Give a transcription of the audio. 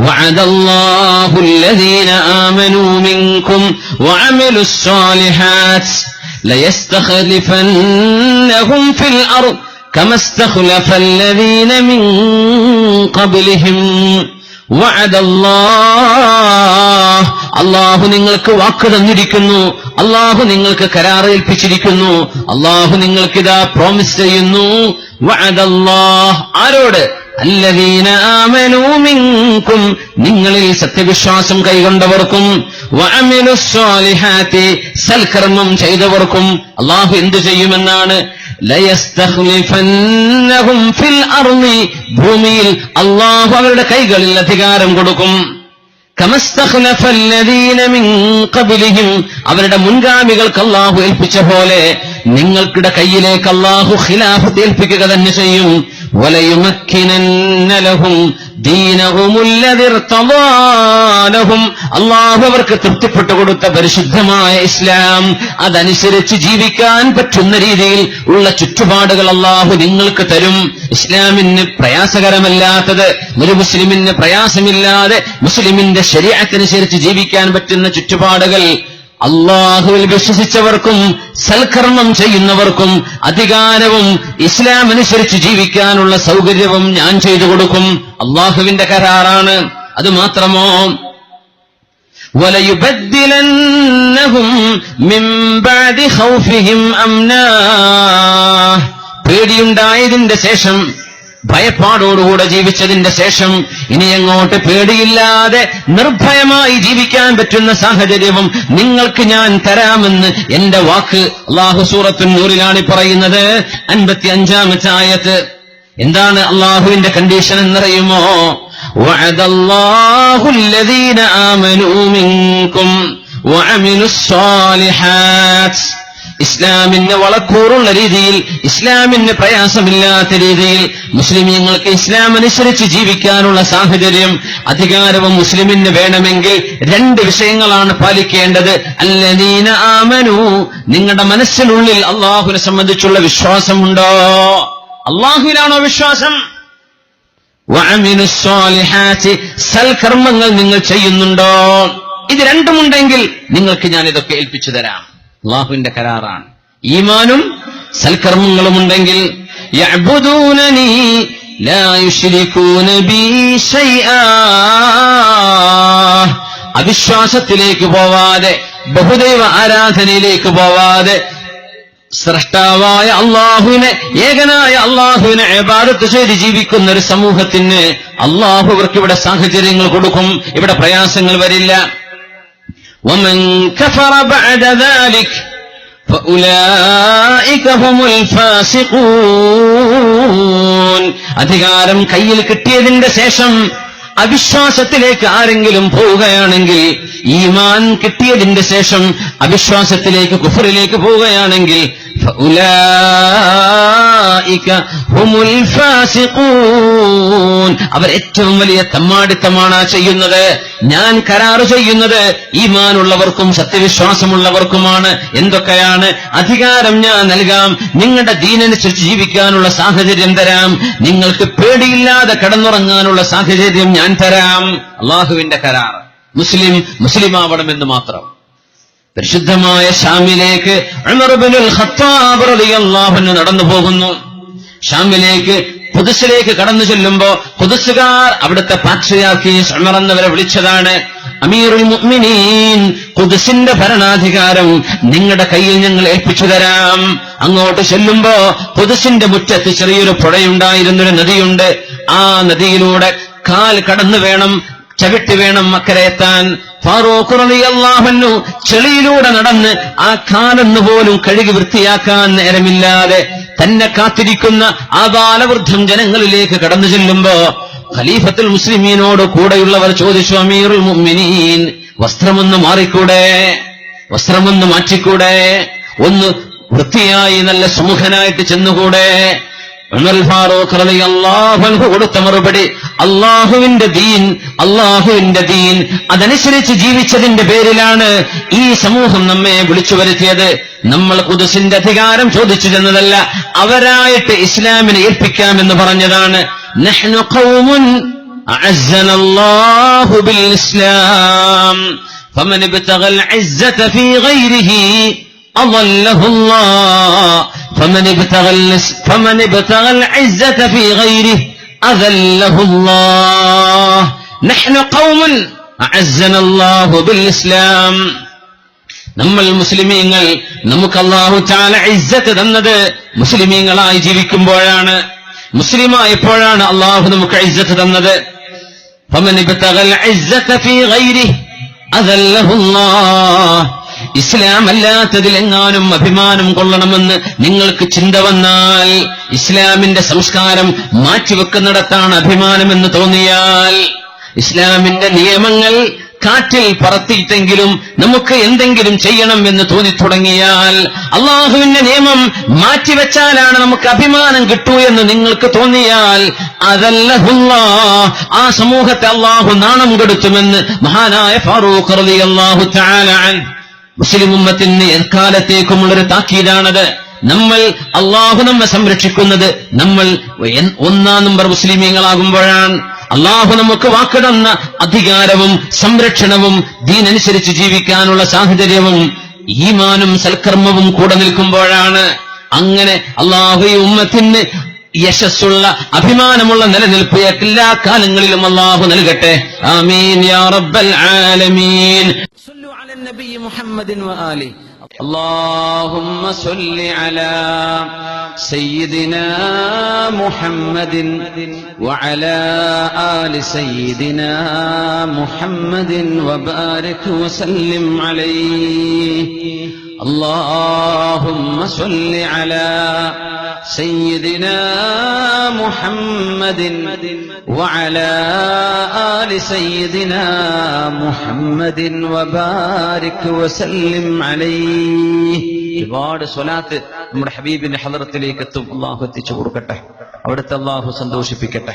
വഅദല്ലാഹു അല്ലദീന ആമനൂ മിൻകും വഅമിലുസ് സ്വാലിഹാത്ത് ലയസ്തഖ്ലിഫന്നഹും ഫിൽ അർദ് കമാ ഇസ്തഖ്ലഫ അല്ലദീന മിൻ ഖബ്ലിഹിം വഅദല്ലാഹ് അല്ലാഹു നിങ്ങൾക്ക് വാക്ക് തന്നിരിക്കുന്നു, അല്ലാഹു നിങ്ങൾക്ക് കരാറേൽപ്പിച്ചിരിക്കുന്നു, അല്ലാഹു നിങ്ങൾക്ക് ഇതാ പ്രോമിസ് ചെയ്യുന്നു. വഅദല്ലാഹ് ആരോട്? അല്ലദീന ആമനൂ മിൻകും നിങ്ങളിൽ സത്യവിശ്വാസം കൈകൊണ്ടവർക്കും വഅമിലുസ് സ്വാലിഹാത്തി സൽക്കർമ്മം ചെയ്തവർക്കും അല്ലാഹു എന്തു ചെയ്യുമെന്നാണ്? ലയസ്തഖ്ലിഫന്നഹും ഫിൽ അർളി ഭൂമിയിൽ അല്ലാഹു അവരുടെ കൈകളിൽ അധികാരം കൊടുക്കും. കമസ്തഖ്ലഫ അല്ലദീന മിൻ ഖബ്ലിഹിം അവരുടെ മുൻഗാമികൾക്ക് അല്ലാഹു ഏൽപ്പിച്ച പോലെ നിങ്ങൾക്കിടെ കയ്യിലേക്ക് അല്ലാഹു ഖിലാഫത്ത് ഏൽപ്പിക്കുക തന്നെ ചെയ്യും. വലയുമക്കിനന്ന ലഹും ദീനഹുമുല്ലദി ഇർതദാ ലഹും അല്ലാഹു അവർക്ക് തൃപ്തിപ്പെട്ടു കൊടുത്ത പരിശുദ്ധമായ ഇസ്ലാം അതനുസരിച്ച് ജീവിക്കാൻ പറ്റുന്ന രീതിയിൽ ഉള്ള ചുറ്റുപാടുകൾ അല്ലാഹു നിങ്ങൾക്ക് തരും. ഇസ്ലാമിന് പ്രയാസകരമല്ലാത്തത്, ഒരു മുസ്ലിമിന് പ്രയാസമില്ലാതെ മുസ്ലിമിന്റെ ശരീഅത്തനുസരിച്ച് ജീവിക്കാൻ പറ്റുന്ന ചുറ്റുപാടുകൾ അല്ലാഹുവിൽ വിശ്വസിച്ചവർക്കും സൽക്കർമ്മം ചെയ്യുന്നവർക്കും അധികാരവും ഇസ്ലാം അനുസരിച്ച് ജീവിക്കാനുള്ള സൗകര്യവും ഞാൻ ചെയ്തു കൊടുക്കും. അല്ലാഹുവിന്റെ കരാറാണ്. അതുമാത്രമോ വലയുബദ്ദിലന്നഹും മിൻ ബഅദി ഖൗഫിഹിം അംനാ പേടിയുണ്ടായതിന്റെ ശേഷം, ഭയപ്പാടോടുകൂടെ ജീവിച്ചതിന്റെ ശേഷം ഇനി അങ്ങോട്ട് പേടിയില്ലാതെ നിർഭയമായി ജീവിക്കാൻ പറ്റുന്ന സാഹചര്യവും നിങ്ങൾക്ക് ഞാൻ തരാമെന്ന് എന്റെ വാക്ക്. അല്ലാഹു സൂറത്തുൻ നൂറിലാണ് പറയുന്നത്, 55-ാമത്തെ ആയത്ത്. എന്താണ് അല്ലാഹുവിന്റെ കണ്ടീഷൻ എന്നറിയുമോ? വഅദല്ലാഹു അല്ലദീന ആമനൂ മിൻകും വഅമിലുസ് സ്വാലിഹാത്ത് ഇസ്ലാമിന് വളക്കൂറുള്ള രീതിയിൽ, ഇസ്ലാമിന് പ്രയാസമില്ലാത്ത രീതിയിൽ മുസ്ലിമീങ്ങൾക്ക് ഇസ്ലാം അനുസരിച്ച് ജീവിക്കാനുള്ള സാഹചര്യം അധികാരവും മുസ്ലിമിന് വേണമെങ്കിൽ രണ്ട് വിഷയങ്ങളാണ് പാലിക്കേണ്ടത്. അല്ലദീന ആമനൂ നിങ്ങളുടെ മനസ്സിനുള്ളിൽ അല്ലാഹുവിനെ സംബന്ധിച്ചുള്ള വിശ്വാസമുണ്ടോ? അല്ലാഹുവിലാണോ വിശ്വാസം? വഅമിലുസ് സ്വാലിഹാത്ത് സൽകർമ്മങ്ങൾ നിങ്ങൾ ചെയ്യുന്നുണ്ടോ? ഇത് രണ്ടുമുണ്ടെങ്കിൽ നിങ്ങൾക്ക് ഞാൻ ഇതൊക്കെ ഏൽപ്പിച്ചു തരാം. അല്ലാഹുവിന്റെ കരാറാണ്. ഈമാനും സൽക്കർമ്മങ്ങളും ഉണ്ടെങ്കിൽ യഅ്ബുദൂനനി ലാ യുശ്രികൂന ബി ശൈആ അവിശ്വാസത്തിലേക്ക് പോവാതെ, ബഹുദൈവ ആരാധനയിലേക്ക് പോവാതെ സ്രഷ്ടാവായ അല്ലാഹുവിനെ, ഏകനായ അല്ലാഹുവിനെ ഇബാദത്ത് ചെയ്ത് ജീവിക്കുന്ന ഒരു സമൂഹത്തിന് അല്ലാഹു അവർക്ക് ഇവിടെ സാഹചര്യങ്ങൾ കൊടുക്കും, ഇവിടെ പ്രയാസങ്ങൾ വരില്ല. ومن كفر بعد ذلك فأولئك هم الفاسقون അധികാരം കയ്യിൽ കിട്ടിയതിന്റെ ശേഷം അവിശ്വാസത്തിലേക്ക് ആരെങ്കിലും പോവുകയാണെങ്കിൽ, ഈമാൻ കിട്ടിയതിന്റെ ശേഷം അവിശ്വാസത്തിലേക്ക്, കുഫറിലേക്ക് പോവുകയാണെങ്കിൽ ഫഉലൈക ഹുമുൽ ഫാസിഖൂൻ അവർ ഏറ്റവും വലിയ തമ്മാടിത്തമാണ് ചെയ്യുന്നത്. ഞാൻ കരാറ് ചെയ്യുന്നത് ഈമാനുള്ളവർക്കും സത്യവിശ്വാസമുള്ളവർക്കുമാണ്. എന്തൊക്കെയാണ്? അധികാരം ഞാൻ നൽകാം, നിങ്ങളുടെ ദീനനുസരിച്ച് ജീവിക്കാനുള്ള സാഹചര്യം തരാം, നിങ്ങൾക്ക് പേടിയില്ലാതെ കിടന്നുറങ്ങാനുള്ള സാഹചര്യം ഞാൻ തരാം. അല്ലാഹുവിന്റെ കരാർ. മുസ്ലിമാവണമെന്ന് മാത്രം. പരിശുദ്ധമായ ഷാമിലേക്ക് ഉമർ ഇബ്നുൽ ഖത്താബ് റളിയല്ലാഹു അൻഹു നടന്നു പോകുന്നു. ഷാമിലേക്ക്, ഖുദ്സിലേക്ക് കടന്നു ചെല്ലുമ്പോ ഖുദ്സുകാർ അവിടുത്തെ പാട്രിയാർക്കി ഉമർ എന്നവരെ വിളിച്ചതാണ്. അമീറുൽ മുഅ്മിനീൻ, ഖുദ്സിന്റെ ഭരണാധികാരം നിങ്ങളുടെ കയ്യിൽ ഞങ്ങൾ ഏൽപ്പിച്ചു തരാം. അങ്ങോട്ട് ചെല്ലുമ്പോ ഖുദ്സിന്റെ മുറ്റത്ത് ചെറിയൊരു പുഴയുണ്ടായിരുന്നൊരു നദിയുണ്ട്. ആ നദിയിലൂടെ കാൽ കടന്നു വേണം, ചവിട്ടി വേണം അക്കരയെത്താൻ. ഫാറൂഖ് റളിയല്ലാഹു അൻഹു ചെളിയിലൂടെ നടന്ന് ആ കാലൊന്നു പോലും കഴുകി വൃത്തിയാക്കാൻ നേരമില്ലാതെ തന്നെ കാത്തിരിക്കുന്ന ആ ബാലവൃദ്ധം ജനങ്ങളിലേക്ക് കടന്നു ചെല്ലുമ്പോ ഖലീഫത്തുൽ മുസ്ലിമീനോട് കൂടെയുള്ളവർ ചോദിച്ചു, അമീറുൽ മുഅ്മിനീൻ, വസ്ത്രമൊന്ന് മാറിക്കൂടെ, വസ്ത്രമൊന്ന് മാറ്റിക്കൂടെ, ഒന്ന് വൃത്തിയായി നല്ല സുമുഖനായിട്ട് ചെന്നുകൂടെ? ഉമർ ഫാറൂഖ് റളിയല്ലാഹു അൻഹു കൊടുത്ത മറുപടി, അല്ലാഹുവിന്റെ ദീൻ അതനുസരിച്ച് ജീവിച്ചതിന്റെ പേരിലാണ് ഈ സമൂഹം നമ്മെ വിളിച്ചു വരുത്തിയത്. നമ്മൾ ഖുദ്സിന്റെ അധികാരം ചോദിച്ചു ചെന്നതല്ല, അവരായിട്ട് ഇസ്ലാമിനെ ഏൽപ്പിക്കാമെന്ന് പറഞ്ഞതാണ്. നഹ്നു ഖൗമുൻ, أعزنا الله بالإسلام فمن ابتغى العزة في غيره أضله الله فمن ابتغى العزة في غيره أذله الله نحن قوم أعزنا الله بالإسلام നമ്മൾ മുസ്ലിമീങ്ങൾ നമുക്ക് അല്ലാഹു തആല ഇസ്സത്ത് തന്നത് മുസ്ലിമീങ്ങളായി ജീവിക്കുമ്പോഴാണ്, മുസ്ലിമായപ്പോഴാണ് അല്ലാഹു നമുക്ക് ഇസ്സത്ത് തന്നത്. ഫമൻ ഇബ്തഗൽ ഇസ്സത ഫീ ഗൈരിഹി അദല്ലഹു അല്ലാഹ്. ഇസ്ലാം അല്ലാത്തതിൽ എങ്ങാനും അഭിമാനം കൊള്ളണമെന്ന് നിങ്ങൾക്ക് ചിന്ത വന്നാൽ, ഇസ്ലാമിന്റെ സംസ്കാരം മാറ്റിവെക്കുന്നിടത്താണ് അഭിമാനമെന്ന് തോന്നിയാൽ, ഇസ്ലാമിന്റെ നിയമങ്ങൾ കാറ്റിൽ പറത്തിയിട്ടെങ്കിലും നമുക്ക് എന്തെങ്കിലും ചെയ്യണം എന്ന് തോന്നിത്തുടങ്ങിയാൽ, അള്ളാഹുവിന്റെ നിയമം മാറ്റിവെച്ചാലാണ് നമുക്ക് അഭിമാനം കിട്ടൂ എന്ന് നിങ്ങൾക്ക് തോന്നിയാൽ, അതല്ലഹുല്ലാഹ്, ആ സമൂഹത്തെ അള്ളാഹു നാണം കെടുത്തുമെന്ന് മഹാനായ ഫാറൂഖ് റളിയല്ലാഹു തആല അൻഹു മുസ്ലിം ഉമ്മത്തിന് എക്കാലത്തേക്കുമുള്ളൊരു താക്കീതാണത്. നമ്മൾ അള്ളാഹു നമ്മെ സംരക്ഷിക്കുന്നത് നമ്മൾ 1 നമ്പർ മുസ്ലിമീങ്ങളാകുമ്പോഴാണ്. അള്ളാഹു നമുക്ക് വാക്കുതന്ന അധികാരവും സംരക്ഷണവും ദീനനുസരിച്ച് ജീവിക്കാനുള്ള സാഹചര്യവും ഈമാനും സൽക്കർമ്മവും കൂടെ നിൽക്കുമ്പോഴാണ്. അങ്ങനെ അള്ളാഹു ഈ ഉമ്മത്തിന് യശസ്സുള്ള അഭിമാനമുള്ള നിലനിൽപ്പ് എല്ലാ കാലങ്ങളിലും അള്ളാഹു നൽകട്ടെ. ആമീൻ യാ റബ്ബൽ ആലമീൻ. സല്ലു അലാ നബി മുഹമ്മദിൻ വആലി. اللهم صل على سيدنا محمد وعلى آل سيدنا محمد وبارك وسلم عليه. اللهم صل على سيدنا محمد وعلى آل سيدنا محمد وبارك وسلم عليه. ഒരുപാട് സ്വലാത്ത് നമ്മുടെ ഹബീബിന്റെ ഹളറത്തിലേക്ക് എത്തും. അള്ളാഹു എത്തിച്ചു കൊടുക്കട്ടെ, അവിടുത്തെ അള്ളാഹു സന്തോഷിപ്പിക്കട്ടെ.